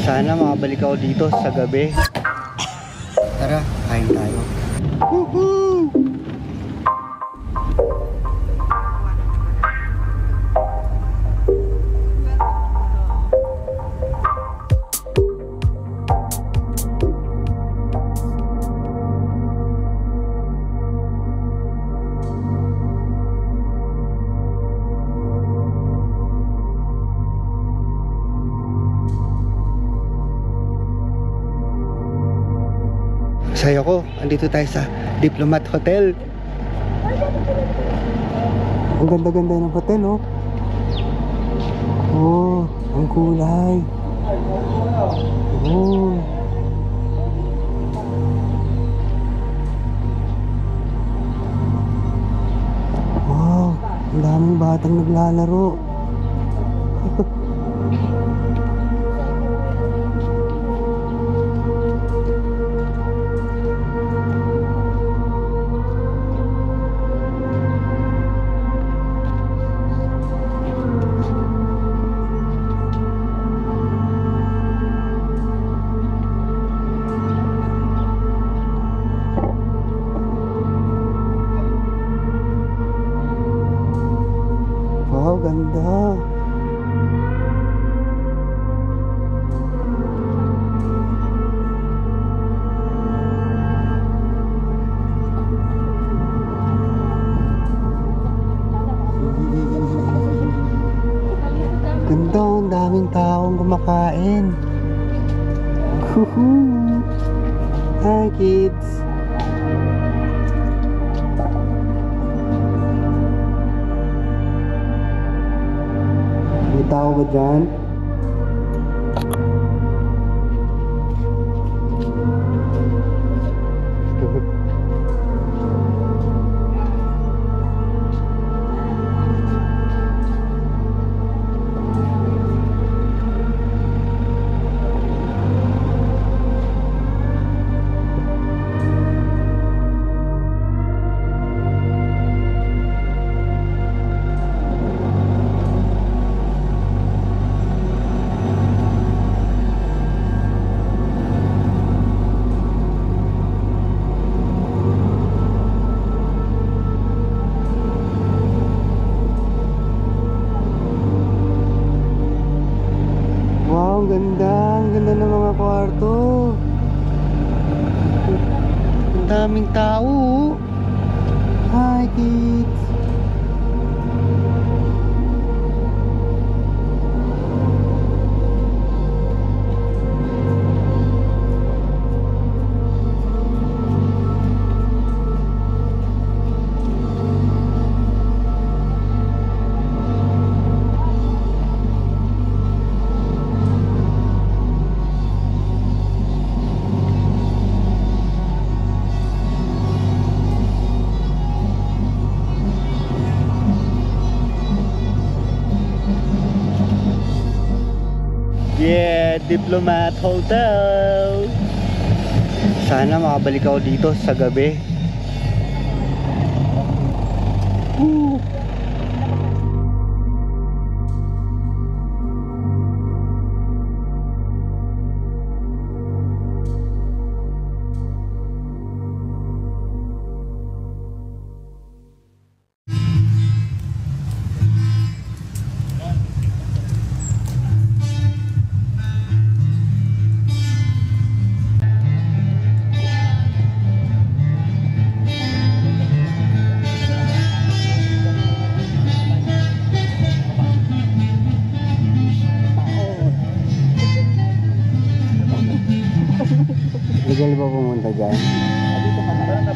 Sana makabalik ako dito sa gabi. Tara, kain tayo. Woohoo! Saya ko, andito tayo sa Diplomat Hotel. Ang ganda-ganda ng hotel, oh. Oh, ang kulay. Oh. Wow, ang daming batang naglalaro. Wow, ganda. Ganda, ang daming taong kumakain. Woohoo! Hi, kids. May tao ba dyan? Ang ganda ng mga kwarto. Ang daming tao. Hi, kids. Yeah, Diplomat Hotel. Sana makabalik ako dito sa gabi. Woo! Legal ba pumunta dyan? Dito ka na.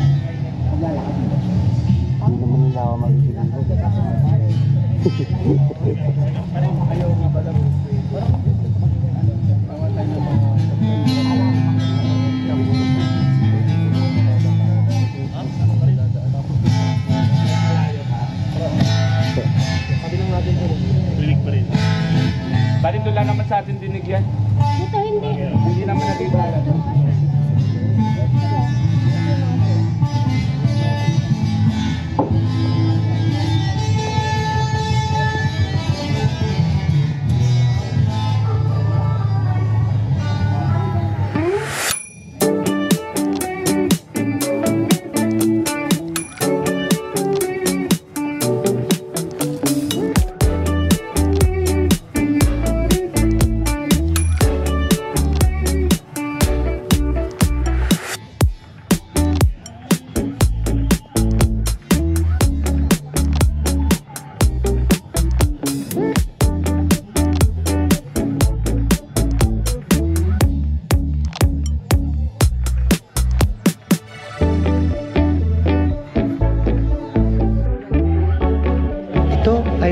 Hindi naman nila ako mabibigyan ko. Ayaw nga pala. Balik doon lang naman sa atin dinig yan. Ito hindi. Hindi naman nagigala.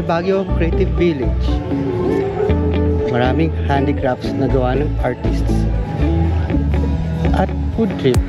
Baguio Creative Village. Maraming handicrafts na gawa ng artists. At food trip.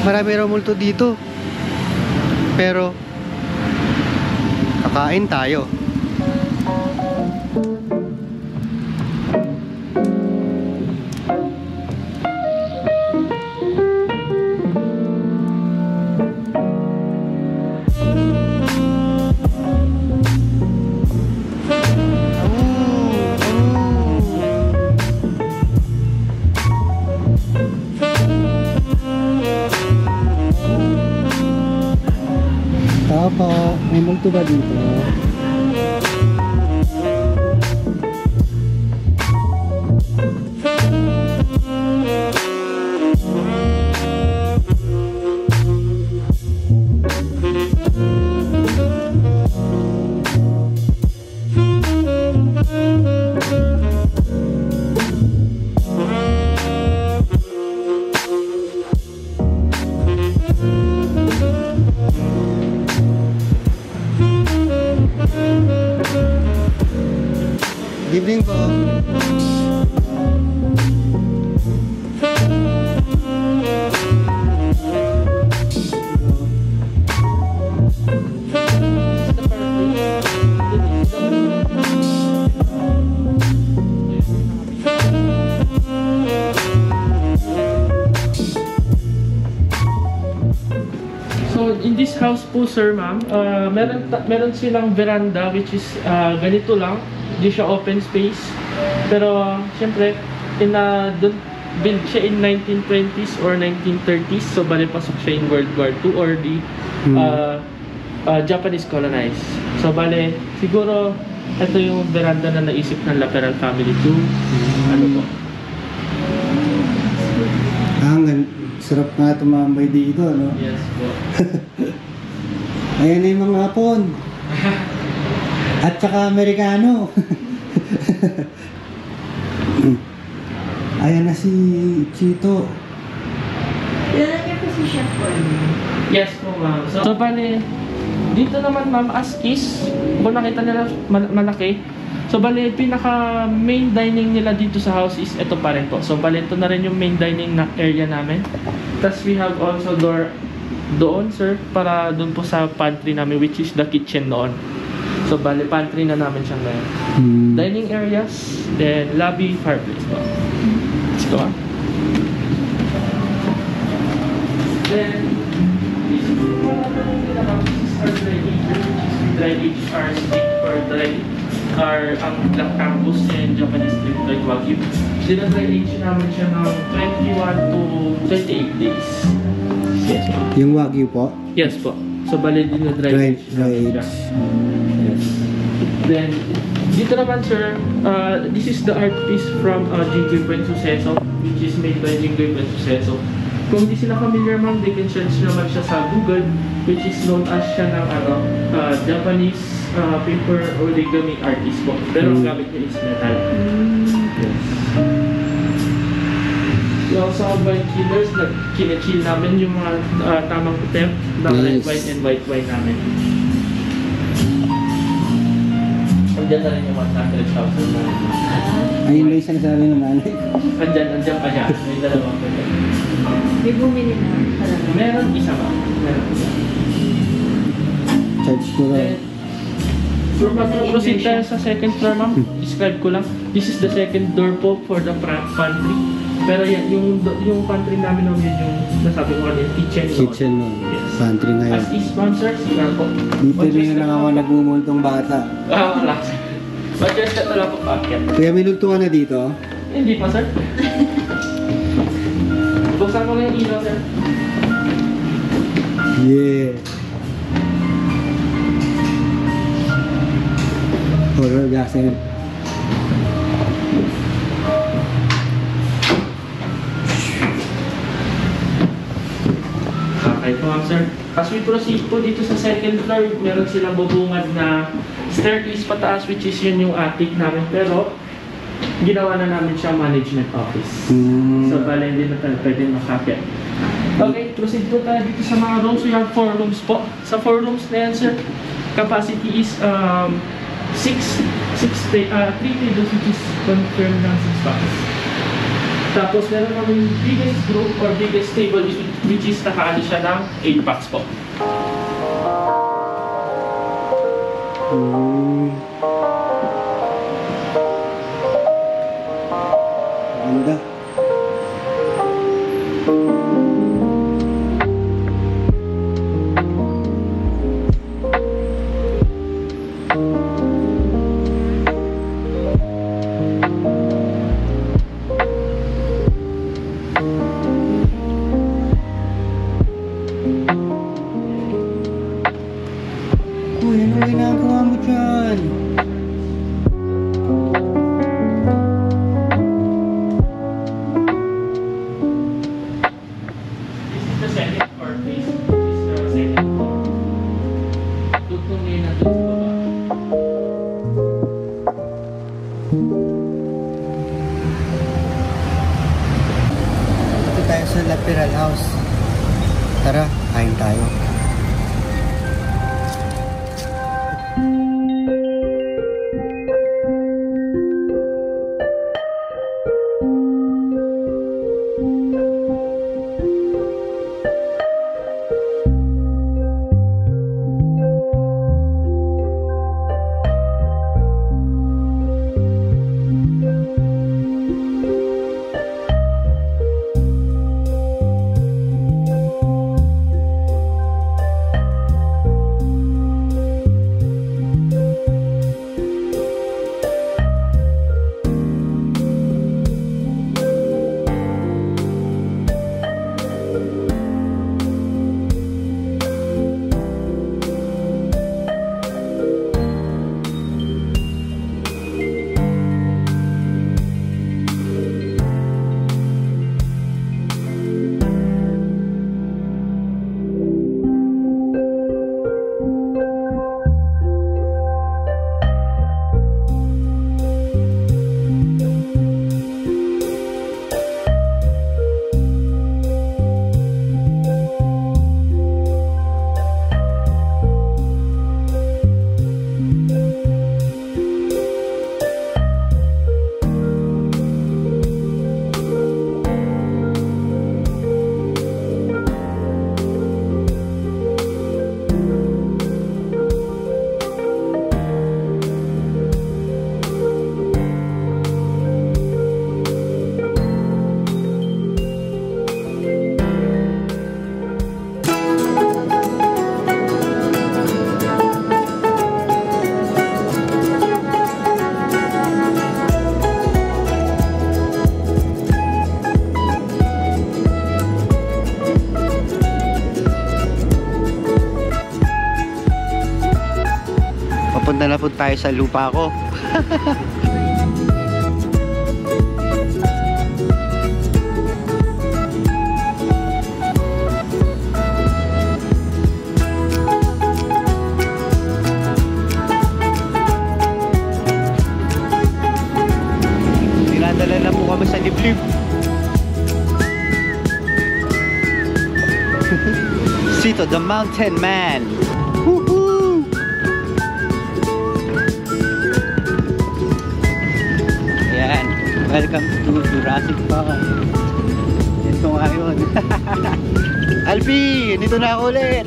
Marami raw multo dito. Pero kakain tayo. Opo, may multo ba dito? Good evening po. So in this house po sir ma'am, meron silang veranda which is ganito lang. Hindi siya open space. Pero syempre build siya in 1920s or 1930s. So bali pasok siya in World War II or the Japanese colonized. So bali siguro ito yung veranda na naisip ng Laperal family to ano po. Sarap nga tumambay dito, no? Yes po. Ayan na yung mga hapon. At saka Amerikano. Ayan na si Chito. Lalagyan ko si Chef for me. Yes po ma'am. So bali, dito naman ma'am as is, kung nakita nila malaki. So bali, pinaka main dining nila dito sa house is ito pa rin po. So bali, ito na rin yung main dining na area namin. Tapos we have also door doon sir, para doon po sa pantry namin which is the kitchen doon. So bali, pantry na namin siya ngayon. Dining areas, then lobby, fireplace po. Let's go on. Then, this is our dry agent, which is dry age our stick for dry ang Black Angus and Japanese strip like Wagyu. Dina-dry age namin siya ng 21 to 28 days. Yes po. Yung Wagyu po? Yes po. So bali dina-dry age namin siya. Yes. Then, dito naman sir, this is the art piece from Jinggoy Buen Suceso, which is made by Jinggoy Buen Suceso. Kung hindi sila familiar ma'am, they can search naman siya sa Google, which is known as siya ng Japanese paper origami artist po. Pero ang gamit niya is metal. Yes. We also have wine chillers na kina-chill namin yung mga tamang temp ng red wine and white wine namin. Andiyan na rin yung 100,000 na. Ayun na yung sinasabi ng nanay. Andiyan pa siya. May dalawang pa siya. May bumili na talaga. Meron isa ba? Meron isa. Charge ko lang. So, proceed tayo sa second floor, ma'am. Describe ko lang. This is the second door po for the pantry. Pero yan, yung pantry namin yun yung nasabi ko kanina, kitchen. Kitchen mo. Yes. Pantry ngayon. As is, ma'am, sir, sigar po. Dito rin lang ako nagmumultong bata. Wala. But just ito lang po paakyat. Kuya, may lulto ka na dito? Hindi pa, sir. Buksan ko lang yung ilaw, sir. Yeah. Horror gasin. Okay po, ma'am, sir. As we proceed po dito sa second floor, meron silang bubungad na staircase pataas, which is yun yung attic namin. Pero, ginawa na namin siya management office. So, bala hindi na tayo pwede makakit. Okay, proceed po tayo dito sa mga rooms. We have 4 rooms po. Sa 4 rooms na yan, sir, capacity is 3 tables, which is confirmed ng 6 boxes. Tapos meron kami biggest group or biggest table, which is nakaano siya ng 8 packs po. Ganda. Uy, ano ginagawa mo dyan? This is the second floor, please. This is the second floor. Tutong ngayon natin sa baba. Dito tayo sa lateral house. Tara, kain tayo. Papunta na po tayo sa lupa ko. Dinadala na po kami sa liblib. Sito the Mountain Man. Woohoo! Ayan, welcome to Jurassic Park. Ito nga yun. Alfie, nito na ako ulit.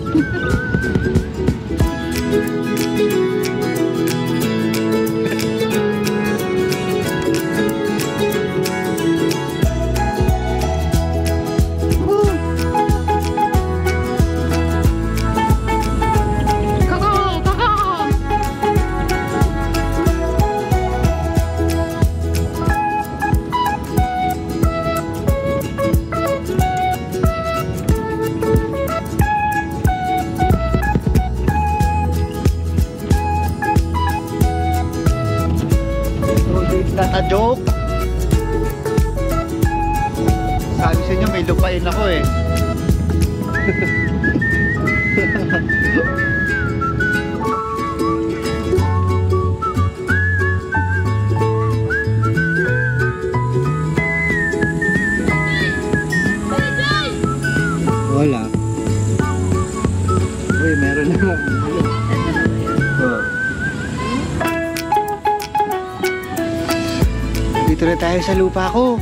Not a joke. Sabi sa inyo may lupain ako eh. Wala. Uy, meron naman. Oh. Dito na tayo sa lupa ko.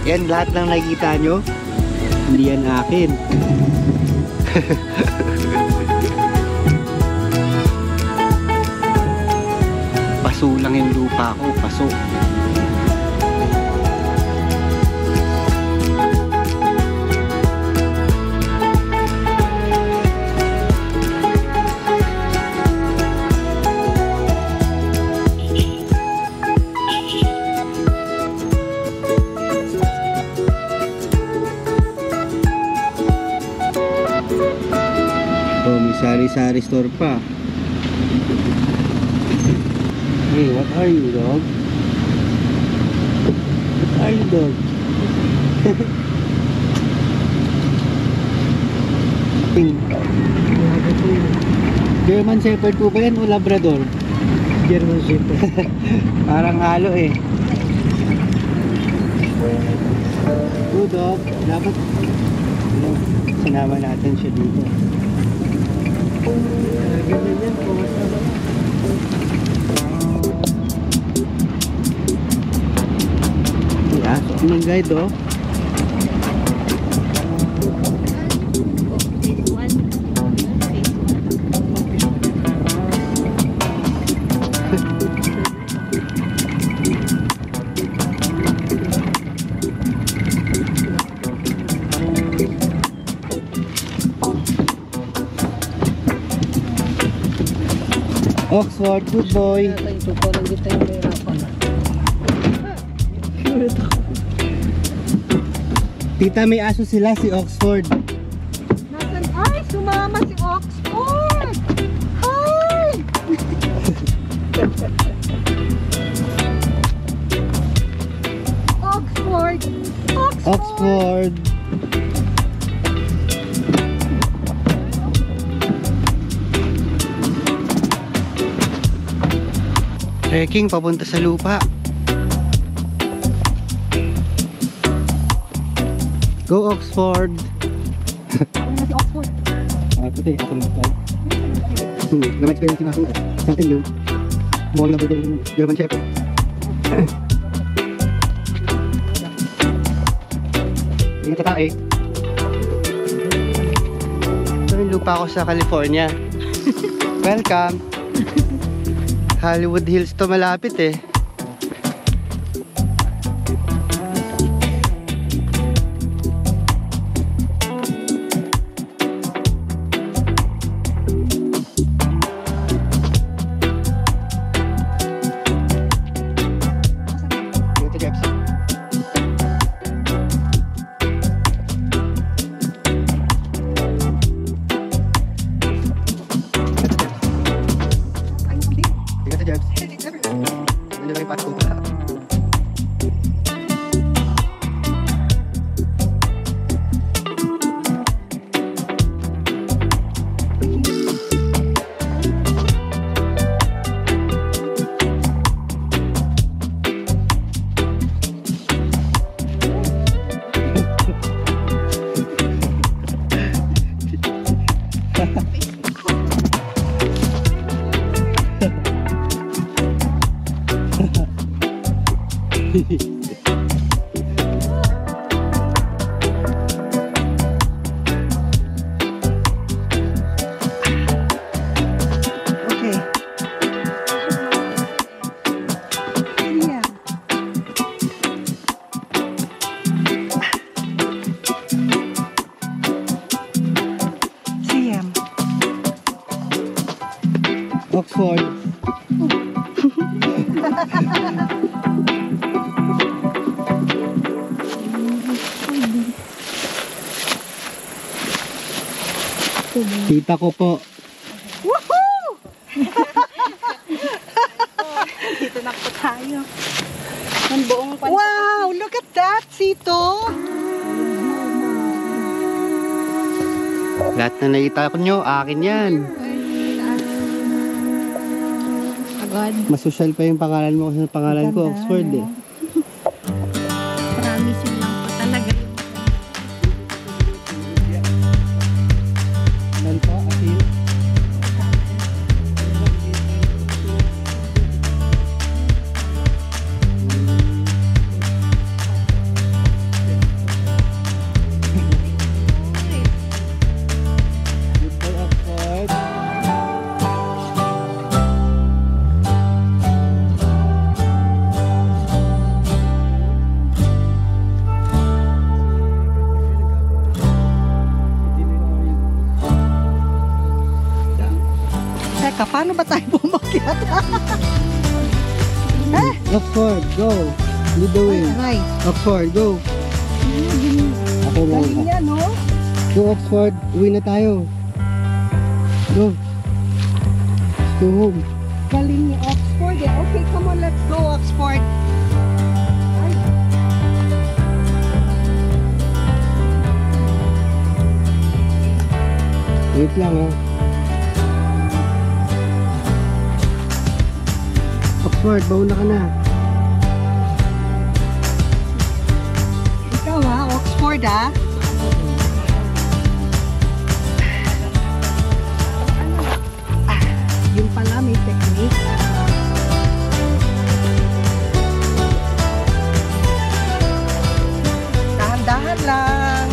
Yan, lahat ng nakikita nyo, hindi yan akin. Paso lang yung lupa ko, paso. Oh, may sari-sari store pa. Hey, what are you, dog? What are you, dog? German Shepherd po ba yan o Labrador? German Shepherd. Parang halo eh. Oh, dog. Dapat sinama natin siya dito. Ganyan yan, pumas na naman. Yeah, so anong guide oh? Oxford, good boy. Ito po lang dito yung mahirapan. Tita, may aso sila, si Oxford. Nasaan? Ay, sumama si Oxford! Hi! Oxford! Oxford. Trekking papunta sa lupa. Go Oxford. Ano si Oxford? Puti, ako mag-try. Na-experience yung aso. Something new. More na yung German Shepherd. Ingat ka eh. Ito yung lupa ko sa California. Welcome. Hollywood Hills to malapit eh. Oxford. Tita ko po. Dito na po tayo. Ang buong Wow, look at that, Sito. Lahat na nakita ko nyo, akin yan. agad. Masosyal pa yung pangalan mo kasi pangalan ko, Oxford eh. Promising lang po talaga. Saan po, Asil? Teka, paano ba tayo bumakyat? Oxford, go! Lead the way. Aray, Oxford, go! Ako mo. galing yan, no? Go Oxford, uwi na tayo. Go. Let's go home. Galing ni Oxford eh. Okay, come on, let's go, Oxford. Ay. Wait lang ha. Oxford, bauna ka na. Ikaw ha, Oxford ha. Yun pala, may technique. Dahan-dahan lang.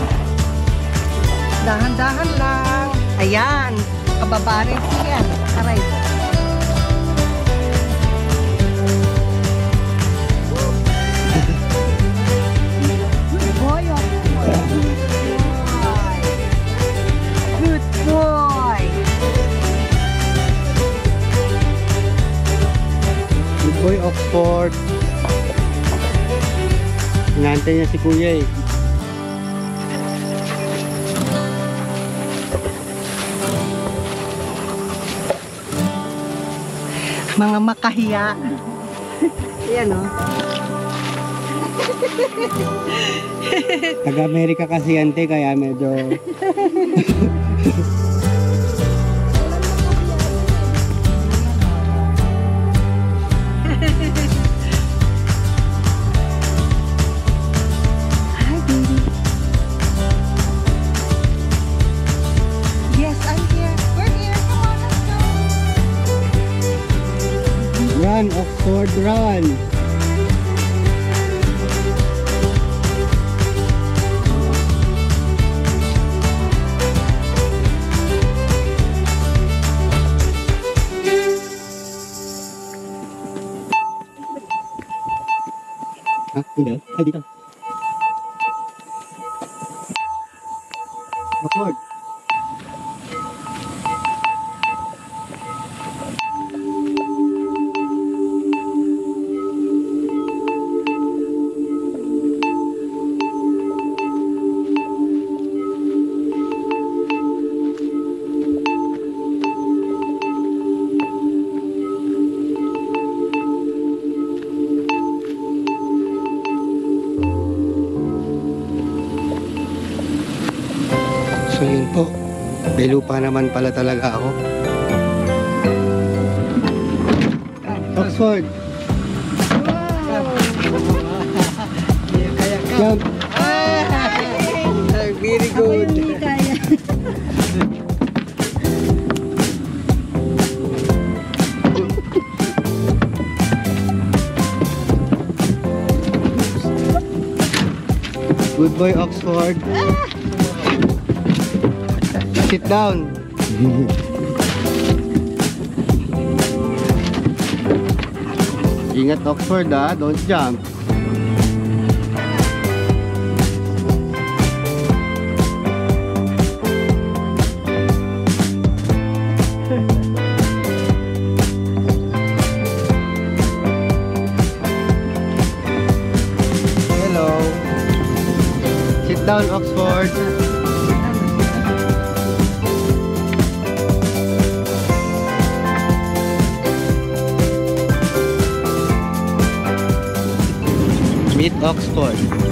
Dahan-dahan lang. Ayan. Kababarin ko yan. Aray. Good boy, Oxford. Good boy. Good boy Oxford. Inantay niya si kuya eh. Mga makahiya. Ayan o. Taga-Amerika kasi yan te, kaya medyo... Hi, baby. Yes, I'm here. We're here. Come on, let's go. Run Oxford, run! Ha? Hindi? Ay, dito. Oxford. So yun po, may lupa naman pala talaga ako. Oxford, jump! Very good! Hindi kaya. Good boy Oxford. Sit down. Ingat Oxford ha, don't jump. down, Oxford. Meet Oxford.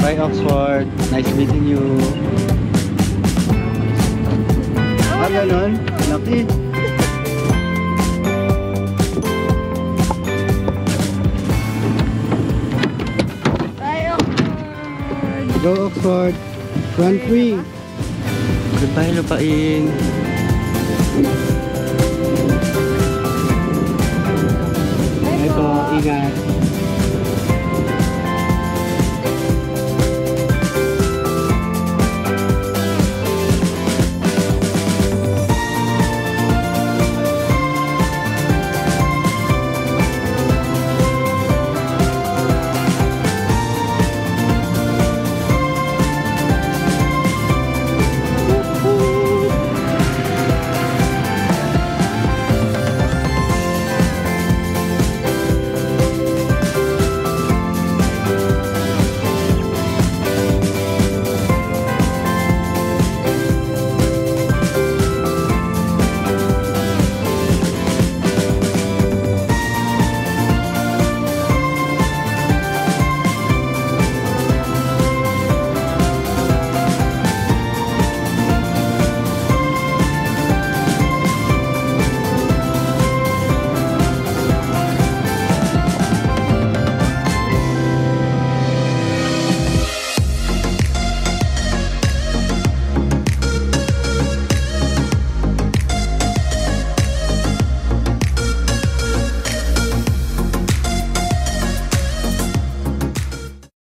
Bye, Oxford. Nice meeting you. Ah, ganon? Laki. Go, Oxford. Run free. Goodbye, lupain. Bye po. Ingat.